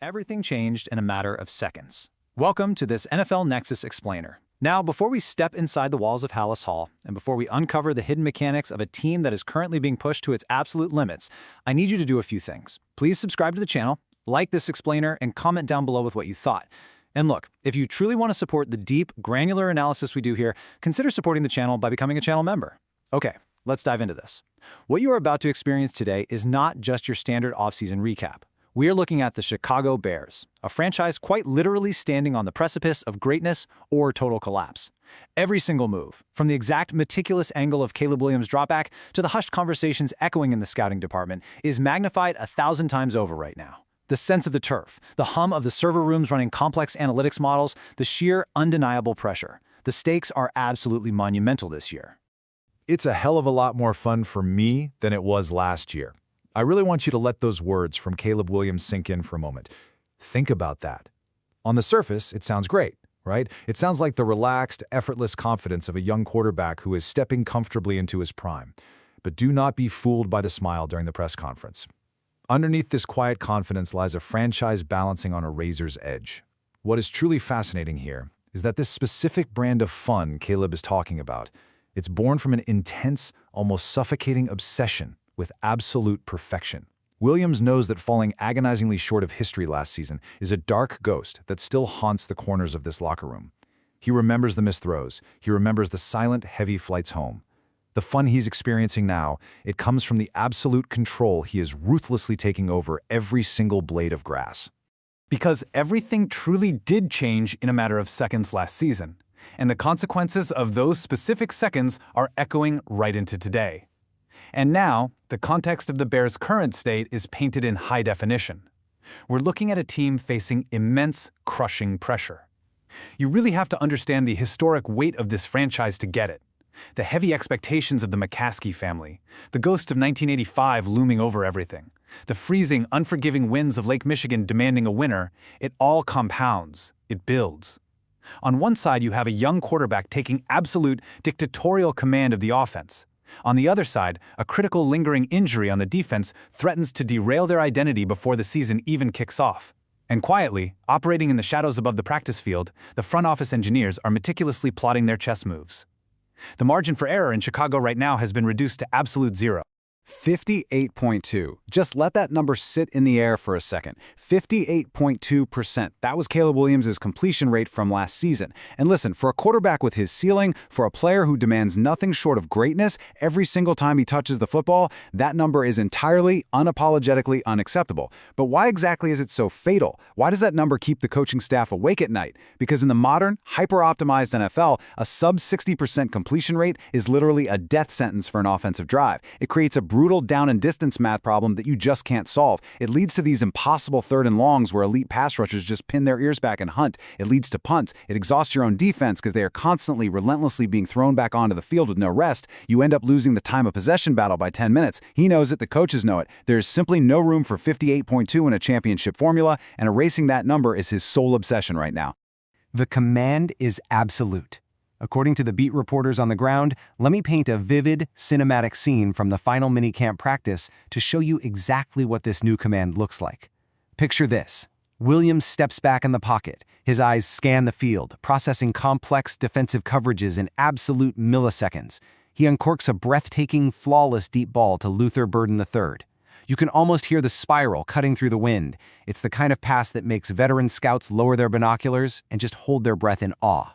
Everything changed in a matter of seconds. Welcome to this NFL Nexus Explainer. Now, before we step inside the walls of Hallis Hall, and before we uncover the hidden mechanics of a team that is currently being pushed to its absolute limits, I need you to do a few things. Please subscribe to the channel, like this explainer, and comment down below with what you thought. And look, if you truly want to support the deep, granular analysis we do here, consider supporting the channel by becoming a channel member. Okay, let's dive into this. What you are about to experience today is not just your standard offseason recap. We are looking at the Chicago Bears, a franchise quite literally standing on the precipice of greatness or total collapse. Every single move, from the exact meticulous angle of Caleb Williams' dropback to the hushed conversations echoing in the scouting department, is magnified 1,000 times over right now. The sense of the turf, the hum of the server rooms running complex analytics models, the sheer undeniable pressure. The stakes are absolutely monumental this year. It's a hell of a lot more fun for me than it was last year. I really want you to let those words from Caleb Williams sink in for a moment. Think about that. On the surface, it sounds great, right? It sounds like the relaxed, effortless confidence of a young quarterback who is stepping comfortably into his prime. But do not be fooled by the smile during the press conference. Underneath this quiet confidence lies a franchise balancing on a razor's edge. What is truly fascinating here is that this specific brand of fun Caleb is talking about, it's born from an intense, almost suffocating obsession with absolute perfection. Williams knows that falling agonizingly short of history last season is a dark ghost that still haunts the corners of this locker room. He remembers the missed throws. He remembers the silent, heavy flights home. The fun he's experiencing now, it comes from the absolute control he is ruthlessly taking over every single blade of grass. Because everything truly did change in a matter of seconds last season, and the consequences of those specific seconds are echoing right into today. And now, the context of the Bears' current state is painted in high definition. We're looking at a team facing immense, crushing pressure. You really have to understand the historic weight of this franchise to get it. The heavy expectations of the McCaskey family, the ghost of 1985 looming over everything, the freezing, unforgiving winds of Lake Michigan demanding a winner, it all compounds, it builds. On one side, you have a young quarterback taking absolute dictatorial command of the offense. On the other side, a critical lingering injury on the defense threatens to derail their identity before the season even kicks off. And quietly, operating in the shadows above the practice field, the front office engineers are meticulously plotting their chess moves. The margin for error in Chicago right now has been reduced to absolute zero. 58.2. Just let that number sit in the air for a second. 58.2%. That was Caleb Williams' completion rate from last season. And listen, for a quarterback with his ceiling, for a player who demands nothing short of greatness every single time he touches the football, that number is entirely, unapologetically unacceptable. But why exactly is it so fatal? Why does that number keep the coaching staff awake at night? Because in the modern, hyper-optimized NFL, a sub-60% completion rate is literally a death sentence for an offensive drive. It creates a brutal down and distance math problem that you just can't solve. It leads to these impossible third and longs where elite pass rushers just pin their ears back and hunt. It leads to punts. It exhausts your own defense because they are constantly, relentlessly being thrown back onto the field with no rest. You end up losing the time of possession battle by 10 minutes. He knows it, the coaches know it. There is simply no room for 58.2 in a championship formula, and erasing that number is his sole obsession right now. The command is absolute. According to the beat reporters on the ground, let me paint a vivid, cinematic scene from the final minicamp practice to show you exactly what this new command looks like. Picture this. Williams steps back in the pocket. His eyes scan the field, processing complex defensive coverages in absolute milliseconds. He uncorks a breathtaking, flawless deep ball to Luther Burden III. You can almost hear the spiral cutting through the wind. It's the kind of pass that makes veteran scouts lower their binoculars and just hold their breath in awe.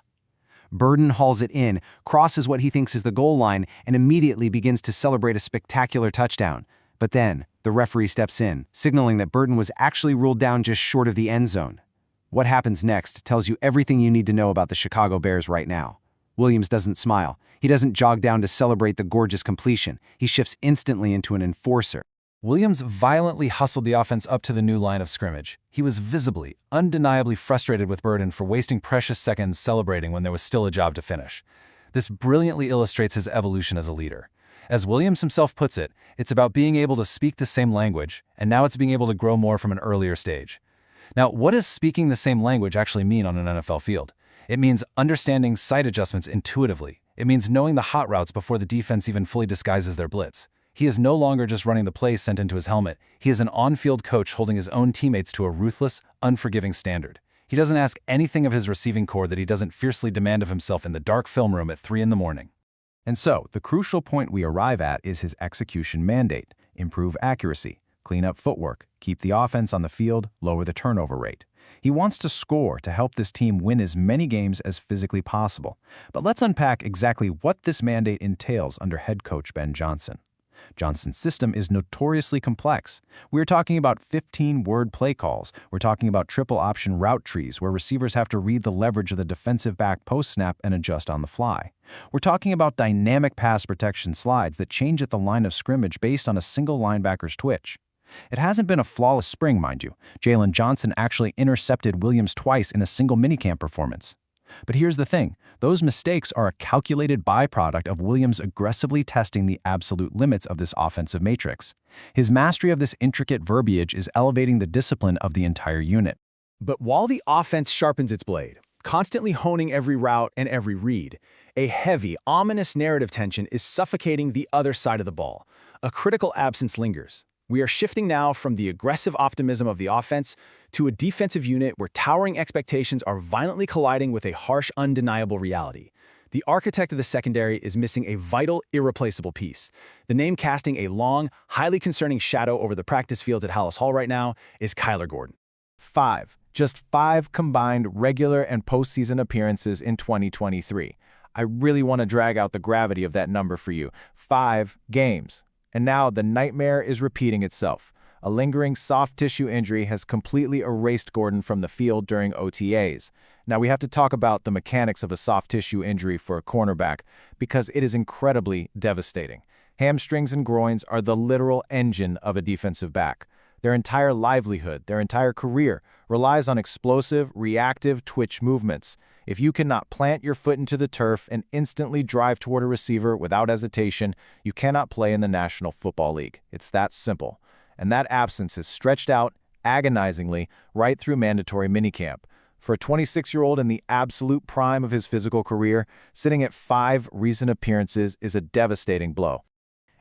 Burden hauls it in, crosses what he thinks is the goal line, and immediately begins to celebrate a spectacular touchdown. But then, the referee steps in, signaling that Burden was actually ruled down just short of the end zone. What happens next tells you everything you need to know about the Chicago Bears right now. Williams doesn't smile. He doesn't jog down to celebrate the gorgeous completion. He shifts instantly into an enforcer. Williams violently hustled the offense up to the new line of scrimmage. He was visibly, undeniably frustrated with Burden for wasting precious seconds celebrating when there was still a job to finish. This brilliantly illustrates his evolution as a leader. As Williams himself puts it, it's about being able to speak the same language, and now it's being able to grow more from an earlier stage. Now, what does speaking the same language actually mean on an NFL field? It means understanding sight adjustments intuitively. It means knowing the hot routes before the defense even fully disguises their blitz. He is no longer just running the plays sent into his helmet. He is an on-field coach holding his own teammates to a ruthless, unforgiving standard. He doesn't ask anything of his receiving corps that he doesn't fiercely demand of himself in the dark film room at 3 in the morning. And so, the crucial point we arrive at is his execution mandate: improve accuracy, clean up footwork, keep the offense on the field, lower the turnover rate. He wants to score to help this team win as many games as physically possible. But let's unpack exactly what this mandate entails under head coach Ben Johnson. Johnson's system is notoriously complex. We're talking about 15-word play calls. We're talking about triple option route trees where receivers have to read the leverage of the defensive back post snap and adjust on the fly. We're talking about dynamic pass protection slides that change at the line of scrimmage based on a single linebacker's twitch. It hasn't been a flawless spring, mind you. Jalen Johnson actually intercepted Williams twice in a single minicamp performance. But here's the thing, those mistakes are a calculated byproduct of Williams aggressively testing the absolute limits of this offensive matrix. His mastery of this intricate verbiage is elevating the discipline of the entire unit. But while the offense sharpens its blade, constantly honing every route and every read, a heavy, ominous narrative tension is suffocating the other side of the ball. A critical absence lingers. We are shifting now from the aggressive optimism of the offense to a defensive unit where towering expectations are violently colliding with a harsh, undeniable reality. The architect of the secondary is missing a vital, irreplaceable piece. The name casting a long, highly concerning shadow over the practice fields at Hallis Hall right now is Kyler Gordon. Just 5 combined regular and postseason appearances in 2023. I really want to drag out the gravity of that number for you. 5 games. And now the nightmare is repeating itself. A lingering soft tissue injury has completely erased Gordon from the field during OTAs. Now we have to talk about the mechanics of a soft tissue injury for a cornerback because it is incredibly devastating. Hamstrings and groins are the literal engine of a defensive back. Their entire livelihood, their entire career, relies on explosive, reactive twitch movements. If you cannot plant your foot into the turf and instantly drive toward a receiver without hesitation, you cannot play in the National Football League. It's that simple. And that absence is stretched out, agonizingly, right through mandatory minicamp. For a 26-year-old in the absolute prime of his physical career, sitting at 5 recent appearances is a devastating blow.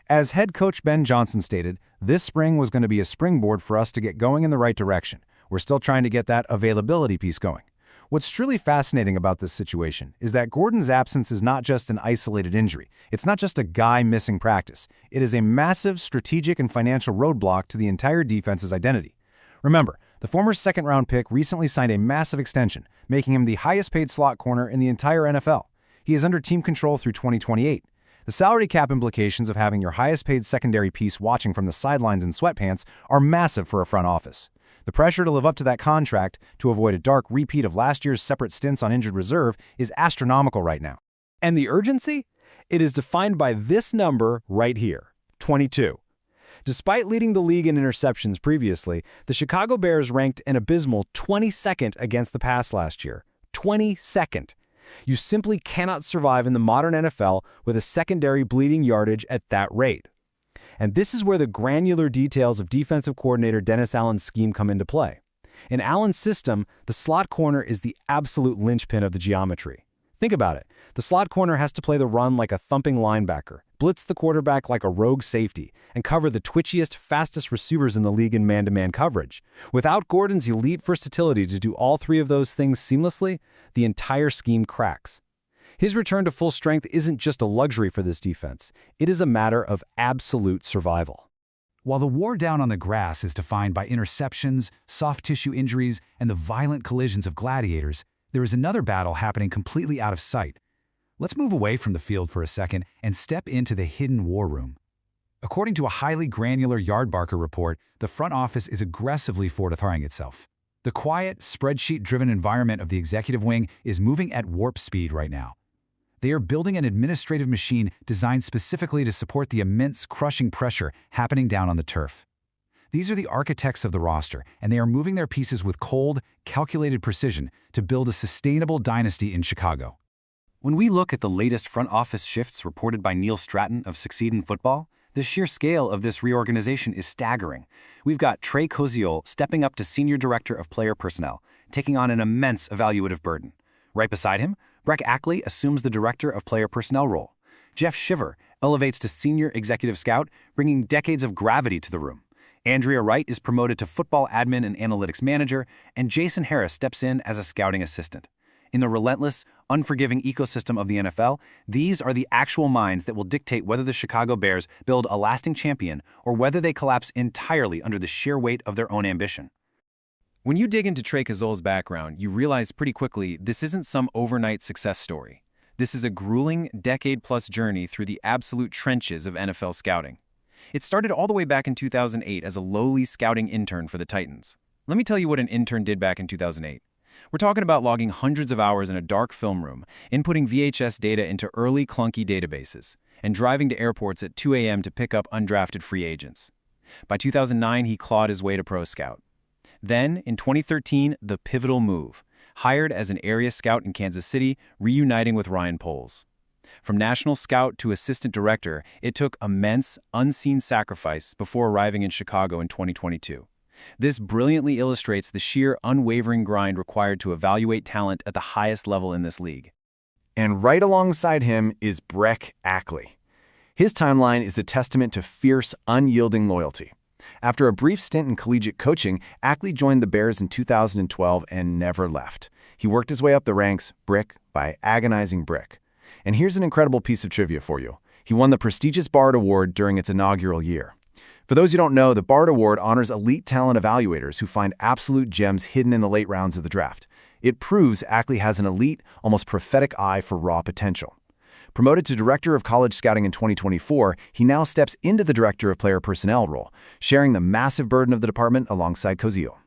As head coach Ben Johnson stated, this spring was going to be a springboard for us to get going in the right direction. We're still trying to get that availability piece going. What's truly fascinating about this situation is that Gordon's absence is not just an isolated injury. It's not just a guy missing practice. It is a massive strategic and financial roadblock to the entire defense's identity. Remember, the former second-round pick recently signed a massive extension, making him the highest-paid slot corner in the entire NFL. He is under team control through 2028. The salary cap implications of having your highest-paid secondary piece watching from the sidelines in sweatpants are massive for a front office. The pressure to live up to that contract to avoid a dark repeat of last year's separate stints on injured reserve is astronomical right now. And the urgency? It is defined by this number right here, 22. Despite leading the league in interceptions previously, the Chicago Bears ranked an abysmal 22nd against the pass last year. 22nd. You simply cannot survive in the modern NFL with a secondary bleeding yardage at that rate. And this is where the granular details of defensive coordinator Dennis Allen's scheme come into play. In Allen's system, the slot corner is the absolute linchpin of the geometry. Think about it. The slot corner has to play the run like a thumping linebacker, blitz the quarterback like a rogue safety, and cover the twitchiest, fastest receivers in the league in man-to-man coverage. Without Gordon's elite versatility to do all 3 of those things seamlessly, the entire scheme cracks. His return to full strength isn't just a luxury for this defense. It is a matter of absolute survival. While the war down on the grass is defined by interceptions, soft tissue injuries, and the violent collisions of gladiators, there is another battle happening completely out of sight. Let's move away from the field for a second and step into the hidden war room. According to a highly granular Yardbarker report, the front office is aggressively fortifying itself. The quiet, spreadsheet-driven environment of the executive wing is moving at warp speed right now. They are building an administrative machine designed specifically to support the immense crushing pressure happening down on the turf. These are the architects of the roster, and they are moving their pieces with cold, calculated precision to build a sustainable dynasty in Chicago. When we look at the latest front office shifts reported by Neil Stratton of Succeed in Football, the sheer scale of this reorganization is staggering. We've got Trey Koziol stepping up to Senior Director of Player Personnel, taking on an immense evaluative burden. Right beside him, Breck Ackley assumes the Director of Player Personnel role. Jeff Shiver, elevates to senior executive scout, bringing decades of gravity to the room. Andrea Wright is promoted to football admin and analytics manager, and Jason Harris steps in as a scouting assistant. In the relentless, unforgiving ecosystem of the NFL, these are the actual minds that will dictate whether the Chicago Bears build a lasting champion or whether they collapse entirely under the sheer weight of their own ambition. When you dig into Trey Cazol's background, you realize pretty quickly this isn't some overnight success story. This is a grueling, decade-plus journey through the absolute trenches of NFL scouting. It started all the way back in 2008 as a lowly scouting intern for the Titans. Let me tell you what an intern did back in 2008. We're talking about logging hundreds of hours in a dark film room, inputting VHS data into early clunky databases, and driving to airports at 2 a.m. to pick up undrafted free agents. By 2009, he clawed his way to pro scout. Then, in 2013, the pivotal move, hired as an area scout in Kansas City, reuniting with Ryan Poles. From national scout to assistant director, it took immense, unseen sacrifice before arriving in Chicago in 2022. This brilliantly illustrates the sheer, unwavering grind required to evaluate talent at the highest level in this league. And right alongside him is Breck Ackley. His timeline is a testament to fierce, unyielding loyalty. After a brief stint in collegiate coaching, Ackley joined the Bears in 2012 and never left. He worked his way up the ranks, brick by agonizing brick. And here's an incredible piece of trivia for you. He won the prestigious Bard Award during its inaugural year. For those who don't know, the Bard Award honors elite talent evaluators who find absolute gems hidden in the late rounds of the draft. It proves Ackley has an elite, almost prophetic eye for raw potential. Promoted to Director of College Scouting in 2024, he now steps into the Director of Player Personnel role, sharing the massive burden of the department alongside Cozio.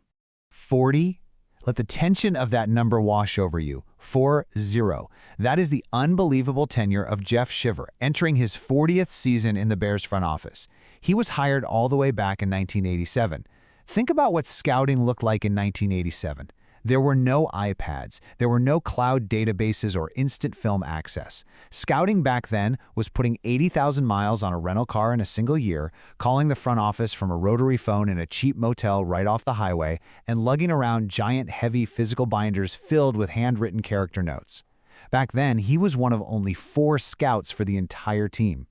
40? Let the tension of that number wash over you. 4-0. That is the unbelievable tenure of Jeff Shiver, entering his 40th season in the Bears front office. He was hired all the way back in 1987. Think about what scouting looked like in 1987. There were no iPads, there were no cloud databases or instant film access. Scouting back then was putting 80,000 miles on a rental car in a single year, calling the front office from a rotary phone in a cheap motel right off the highway, and lugging around giant, heavy physical binders filled with handwritten character notes. Back then, he was one of only 4 scouts for the entire team.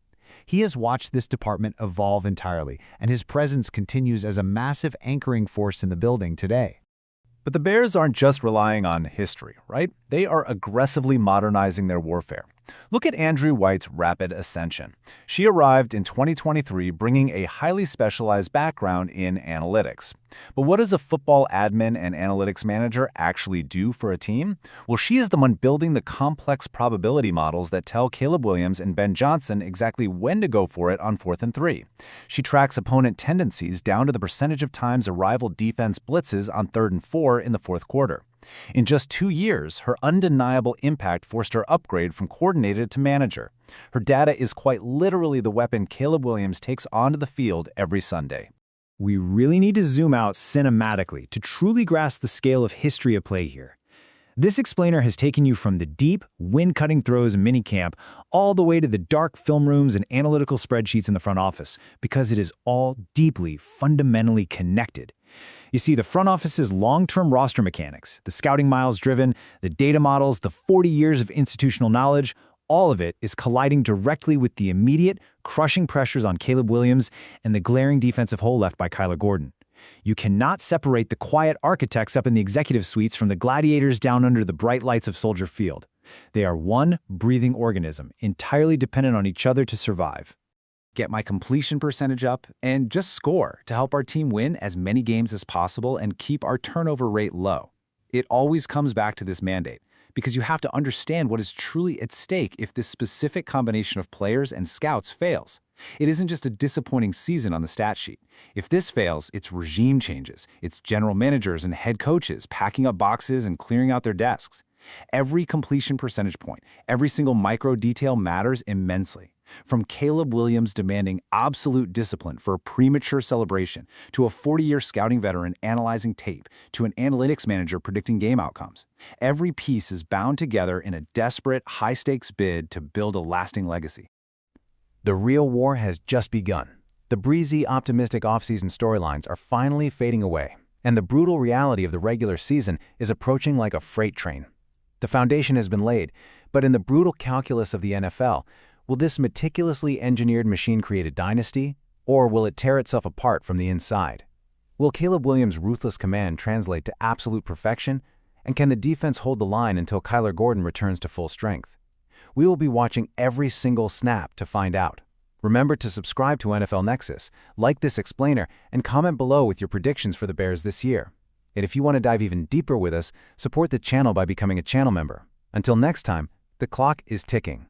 He has watched this department evolve entirely, and his presence continues as a massive anchoring force in the building today. But the Bears aren't just relying on history, right? They are aggressively modernizing their warfare. Look at Andrea Wright's rapid ascension. She arrived in 2023 bringing a highly specialized background in analytics. But what does a football admin and analytics manager actually do for a team? Well, she is the one building the complex probability models that tell Caleb Williams and Ben Johnson exactly when to go for it on 4th and 3. She tracks opponent tendencies down to the percentage of times a rival defense blitzes on 3rd and 4 in the 4th quarter. In just 2 years, her undeniable impact forced her upgrade from coordinator to manager. Her data is quite literally the weapon Caleb Williams takes onto the field every Sunday. We really need to zoom out cinematically to truly grasp the scale of history at play here. This explainer has taken you from the deep, wind-cutting throes of minicamp all the way to the dark film rooms and analytical spreadsheets in the front office, because it is all deeply, fundamentally connected. You see, the front office's long-term roster mechanics, the scouting miles driven, the data models, the 40 years of institutional knowledge, all of it is colliding directly with the immediate, crushing pressures on Caleb Williams and the glaring defensive hole left by Kyler Gordon. You cannot separate the quiet architects up in the executive suites from the gladiators down under the bright lights of Soldier Field. They are one breathing organism, entirely dependent on each other to survive. Get my completion percentage up, and just score to help our team win as many games as possible and keep our turnover rate low. It always comes back to this mandate, because you have to understand what is truly at stake if this specific combination of players and scouts fails. It isn't just a disappointing season on the stat sheet. If this fails, it's regime changes. It's general managers and head coaches packing up boxes and clearing out their desks. Every completion percentage point, every single micro detail matters immensely. From Caleb Williams demanding absolute discipline for a premature celebration, to a 40-year scouting veteran analyzing tape, to an analytics manager predicting game outcomes. Every piece is bound together in a desperate, high-stakes bid to build a lasting legacy. The real war has just begun. The breezy, optimistic offseason storylines are finally fading away, and the brutal reality of the regular season is approaching like a freight train. The foundation has been laid, but in the brutal calculus of the NFL, Will this meticulously engineered machine create a dynasty, or will it tear itself apart from the inside? Will Caleb Williams' ruthless command translate to absolute perfection, and can the defense hold the line until Kyler Gordon returns to full strength? We will be watching every single snap to find out. Remember to subscribe to NFL Nexus, like this explainer, and comment below with your predictions for the Bears this year. And if you want to dive even deeper with us, support the channel by becoming a channel member. Until next time, the clock is ticking.